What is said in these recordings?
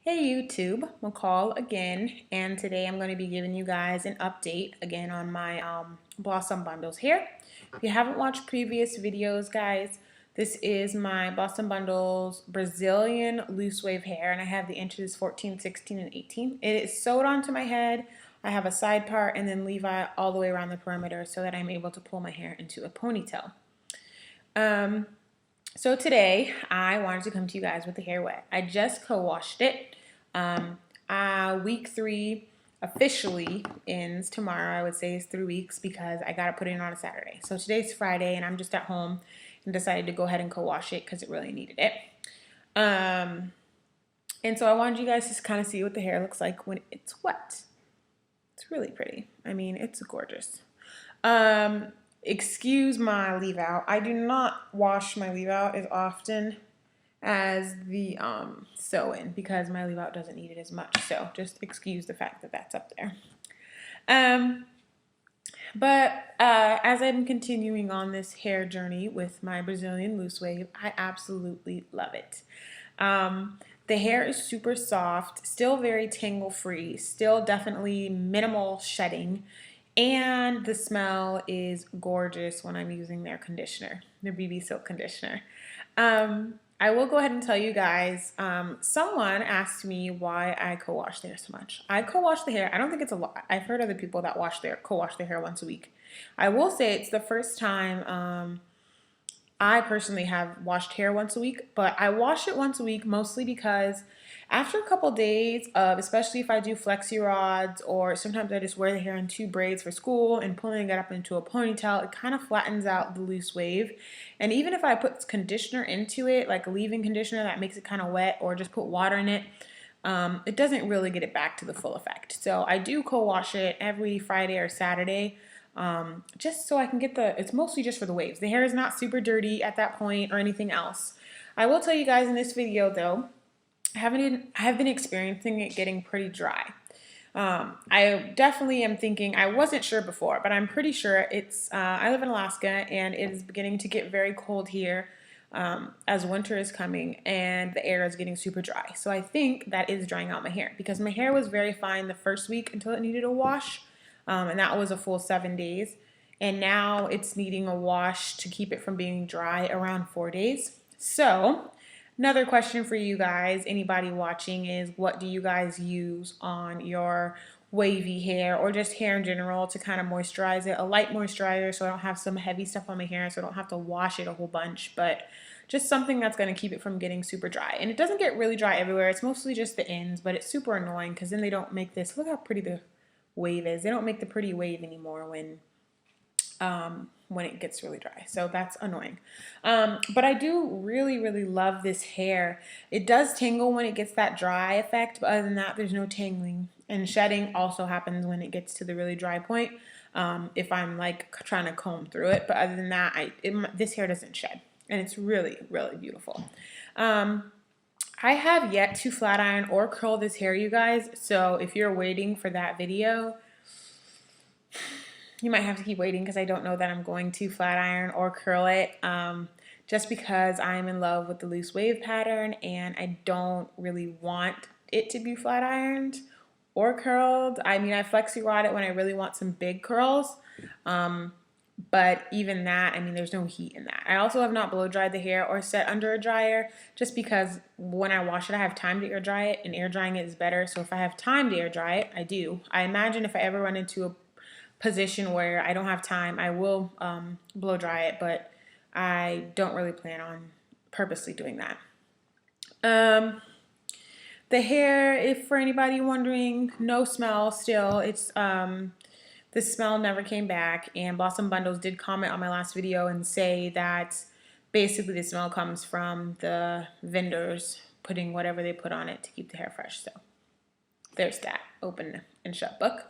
Hey YouTube, McCall again, and today I'm going to be giving you guys an update again on my Blossom Bundles hair. If you haven't watched previous videos, guys, this is my Blossom Bundles Brazilian loose wave hair, and I have the inches 14, 16, and 18. It is sewed onto my head. I have a side part and then levi all the way around the perimeter so that I'm able to pull my hair into a ponytail. So today I wanted to come to you guys with the hair wet. I just co-washed it. Week 3 officially ends tomorrow. I would say it's 3 weeks because I got to put it in on a Saturday. So today's Friday and I'm just at home and decided to go ahead and co-wash it because it really needed it. And so I wanted you guys to kind of see what the hair looks like when it's wet. It's really pretty. I mean, it's gorgeous. Excuse my leave out. I do not wash my leave out as often as the sew in because my leave out doesn't need it as much. So just excuse the fact that that's up there. As I'm continuing on this hair journey with my Brazilian loose wave, I absolutely love it. The hair is super soft, still very tangle free, still definitely minimal shedding, and the smell is gorgeous when I'm using their conditioner, their BB Silk conditioner. I will go ahead and tell you guys, someone asked me why I co-wash the hair so much. I co-wash the hair. I don't think it's a lot. I've heard other people that co-wash their hair once a week. I will say it's the first time I personally have washed hair once a week, but I wash it once a week mostly because after a couple days of, especially if I do flexi rods or sometimes I just wear the hair in 2 braids for school and pulling it up into a ponytail, it kind of flattens out the loose wave. And even if I put conditioner into it, like a leave-in conditioner that makes it kind of wet, or just put water in it, it doesn't really get it back to the full effect. So I do co-wash it every Friday or Saturday. Just so I can get it's mostly just for the waves. The hair is not super dirty at that point or anything else. I will tell you guys in this video though, I have been experiencing it getting pretty dry. I definitely am thinking, I wasn't sure before, but I'm pretty sure I live in Alaska and it is beginning to get very cold here as winter is coming and the air is getting super dry. So I think that is drying out my hair because my hair was very fine the first week until it needed a wash. And that was a full 7 days. And now it's needing a wash to keep it from being dry around 4 days. So another question for you guys, anybody watching, is what do you guys use on your wavy hair or just hair in general to kind of moisturize it? A light moisturizer so I don't have some heavy stuff on my hair, so I don't have to wash it a whole bunch, but just something that's going to keep it from getting super dry. And it doesn't get really dry everywhere. It's mostly just the ends, but it's super annoying because then they don't make this. Look how pretty the wave is. They don't make the pretty wave anymore when it gets really dry. So that's annoying. But I do really, really love this hair. It does tingle when it gets that dry effect, but other than that, there's no tangling. And shedding also happens when it gets to the really dry point, if I'm like trying to comb through it. But other than that, this hair doesn't shed. And it's really, really beautiful. I have yet to flat iron or curl this hair, you guys. So if you're waiting for that video, you might have to keep waiting because I don't know that I'm going to flat iron or curl it, just because I'm in love with the loose wave pattern and I don't really want it to be flat ironed or curled. I mean, I flexi rod it when I really want some big curls. But even that, I mean, there's no heat in that. I also have not blow dried the hair or set under a dryer just because when I wash it, I have time to air dry it, and air drying it is better. So if I have time to air dry it, I do. I imagine if I ever run into a position where I don't have time, I will blow dry it, but I don't really plan on purposely doing that. The hair, if for anybody wondering, no smell still. It's the smell never came back, and Blossom Bundles did comment on my last video and say that basically the smell comes from the vendors putting whatever they put on it to keep the hair fresh. So there's that open and shut book.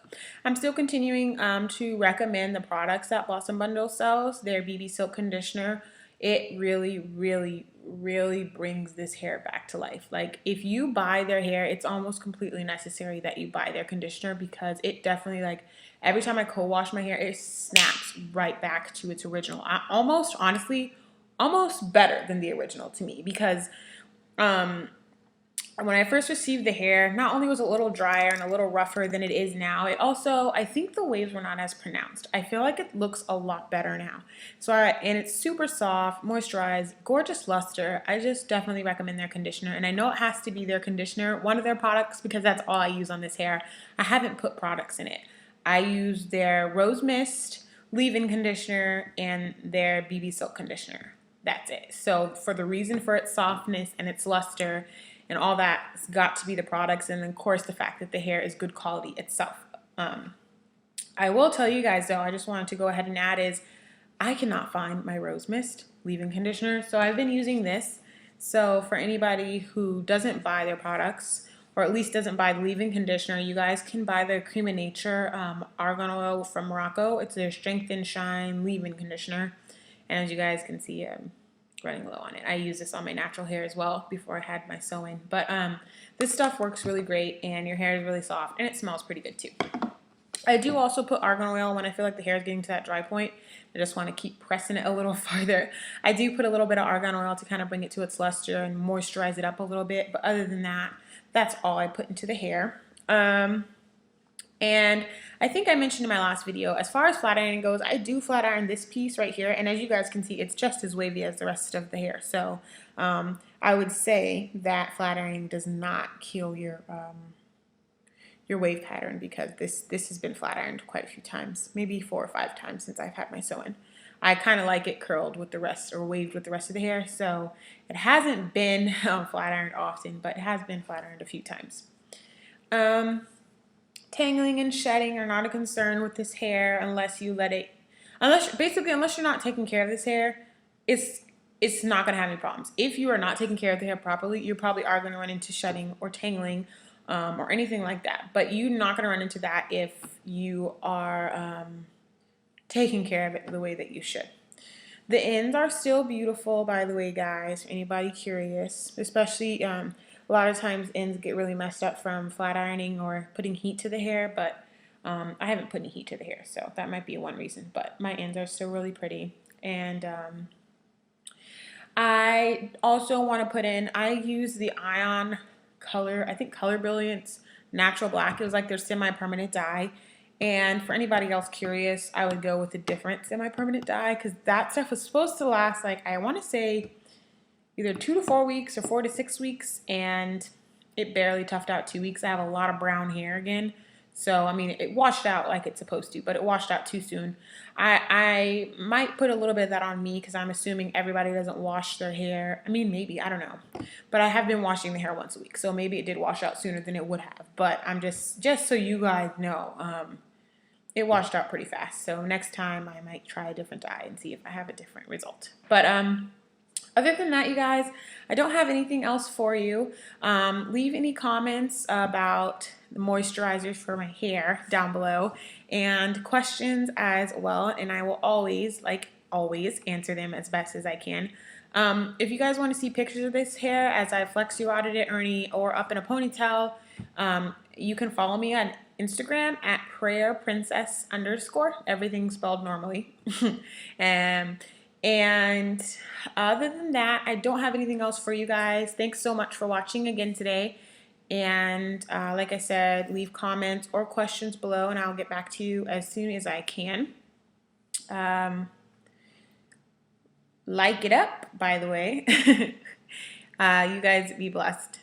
I'm still continuing to recommend the products that Blossom Bundles sells. Their BB Silk conditioner, it really, really, really brings this hair back to life. Like if you buy their hair, it's almost completely necessary that you buy their conditioner because it definitely, like, every time I co-wash my hair, it snaps right back to its original. Honestly, almost better than the original to me because when I first received the hair, not only was it a little drier and a little rougher than it is now, it also, I think the waves were not as pronounced. I feel like it looks a lot better now. And it's super soft, moisturized, gorgeous luster. I just definitely recommend their conditioner. And I know it has to be their conditioner, one of their products, because that's all I use on this hair. I haven't put products in it. I use their Rose Mist leave-in conditioner and their BB Silk conditioner. That's it. So for the reason for its softness and its luster, and all that's got to be the products, and of course the fact that the hair is good quality itself. I will tell you guys though, I just wanted to go ahead and add is I cannot find my Rose Mist leave-in conditioner, so I've been using this. So for anybody who doesn't buy their products, or at least doesn't buy the leave-in conditioner, you guys can buy the Cream of Nature Argan Oil from Morocco. It's their Strength and Shine leave-in conditioner, and as you guys can see, running low on it. I use this on my natural hair as well before I had my sew-in. But this stuff works really great, and your hair is really soft, and it smells pretty good too. I do also put argan oil when I feel like the hair is getting to that dry point. I just want to keep pressing it a little farther. I do put a little bit of argan oil to kind of bring it to its luster and moisturize it up a little bit. But other than that, that's all I put into the hair. And I think I mentioned in my last video, as far as flat ironing goes, I do flat iron this piece right here. And as you guys can see, it's just as wavy as the rest of the hair. So I would say that flat ironing does not kill your wave pattern, because this has been flat ironed quite a few times, maybe 4 or 5 times since I've had my sew-in. I kind of like it curled with the rest, or waved with the rest of the hair. So it hasn't been flat ironed often, but it has been flat ironed a few times. Tangling and shedding are not a concern with this hair unless you let it, unless you're not taking care of this hair, it's not going to have any problems. If you are not taking care of the hair properly, you probably are going to run into shedding or tangling or anything like that. But you're not going to run into that if you are taking care of it the way that you should. The ends are still beautiful, by the way, guys, for anybody curious, especially a lot of times ends get really messed up from flat ironing or putting heat to the hair, but I haven't put any heat to the hair, so that might be one reason. But my ends are still really pretty. And I also want to put in, I use the Ion Color, I think Color Brilliance Natural Black. It was like their semi-permanent dye. And for anybody else curious, I would go with a different semi-permanent dye, because that stuff was supposed to last, like, I want to say either 2 to 4 weeks or 4 to 6 weeks, and it barely toughed out 2 weeks. I have a lot of brown hair again. So, I mean, it washed out like it's supposed to, but it washed out too soon. I might put a little bit of that on me, because I'm assuming everybody doesn't wash their hair. I mean, maybe, I don't know. But I have been washing the hair once a week, so maybe it did wash out sooner than it would have. But I'm just so you guys know, it washed out pretty fast. So next time I might try a different dye and see if I have a different result. But other than that, you guys, I don't have anything else for you. Leave any comments about the moisturizers for my hair down below, and questions as well, and I will always, like always, answer them as best as I can. If you guys want to see pictures of this hair as I flex you out at it, Ernie, or up in a ponytail, you can follow me on Instagram at prayerprincess_, everything spelled normally. And other than that, I don't have anything else for you guys. Thanks so much for watching again today. And like I said, leave comments or questions below, and I'll get back to you as soon as I can. Like it up, by the way. You guys be blessed.